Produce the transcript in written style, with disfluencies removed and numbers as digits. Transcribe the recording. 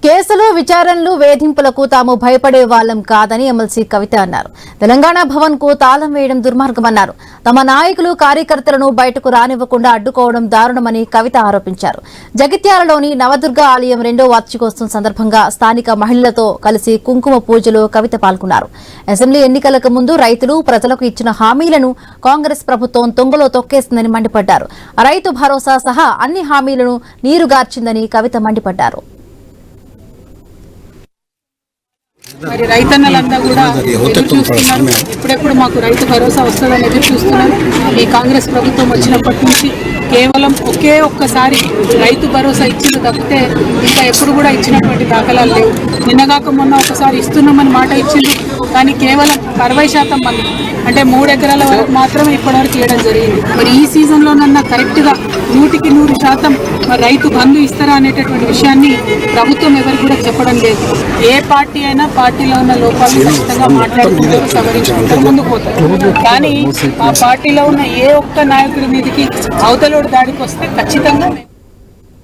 కేసులు విచారణలు వేధింపులకు తాము భయపడే వాళ్ళం కాదని ఎమ్మెల్సీ కవిత అన్నారు. తెలంగాణ భవన్ కు తాళం వేయడం దుర్మార్గమన్నారు. తమ నాయకులు కార్యకర్తలను బయటకు రానివ్వకుండా అడ్డుకోవడం దారుణమని కవిత ఆరోపించారు. జగిత్యాలలోని నవదుర్గ ఆలయం 2వ వార్షికోత్సవం సందర్భంగా స్థానిక మహిళలతో కలిసి కుంకుమ పూజలో కవిత పాల్గొన్నారు. అసెంబ్లీ ఎన్నికలకు ముందు రైతులు ప్రజలకు ఇచ్చిన హామీలను కాంగ్రెస్ ప్రభుత్వం తొంగలో తొక్కేసిందని మండిపడ్డారు. రైతు భరోసా సహా అన్ని హామీలను నీరుగార్చిందని కవిత మండిపడ్డారు. మరి రైతన్నలంతా కూడా ఎదురు చూస్తున్నారు. ఇప్పుడెప్పుడు మాకు రైతు భరోసా వస్తుందని ఎదురు చూస్తున్నారు. ఈ కాంగ్రెస్ ప్రభుత్వం వచ్చినప్పటి నుంచి కేవలం ఒక్కసారి రైతు భరోసా ఇచ్చింది తప్పితే ఇంకా ఎప్పుడు కూడా ఇచ్చినటువంటి దాఖలాలు లేవు. నిన్నగాక మొన్న ఒకసారి ఇస్తున్నామని మాట ఇచ్చింది, కానీ కేవలం 60% మంది అంటే 3 ఎకరాల వరకు మాత్రమే ఇప్పటివరకు ఇవ్వడం జరిగింది. మరి ఈ సీజన్లోనన్నా కరెక్ట్గా 100% మరి రైతు బంధు ఇస్తారా అనేటటువంటి విషయాన్ని ప్రభుత్వం ఎవరికి కూడా చెప్పడం లేదు. ఏ పార్టీ అయినా పార్టీలో ఉన్న లోపాలను ఖచ్చితంగా మాట్లాడుకుంటారు, సవరించుకుంటారు, ముందుకు పోతారు. కానీ ఆ పార్టీలో ఉన్న ఏ ఒక్క నాయకుడి మీదకి అవతలోడు దాడికి వస్తే ఖచ్చితంగా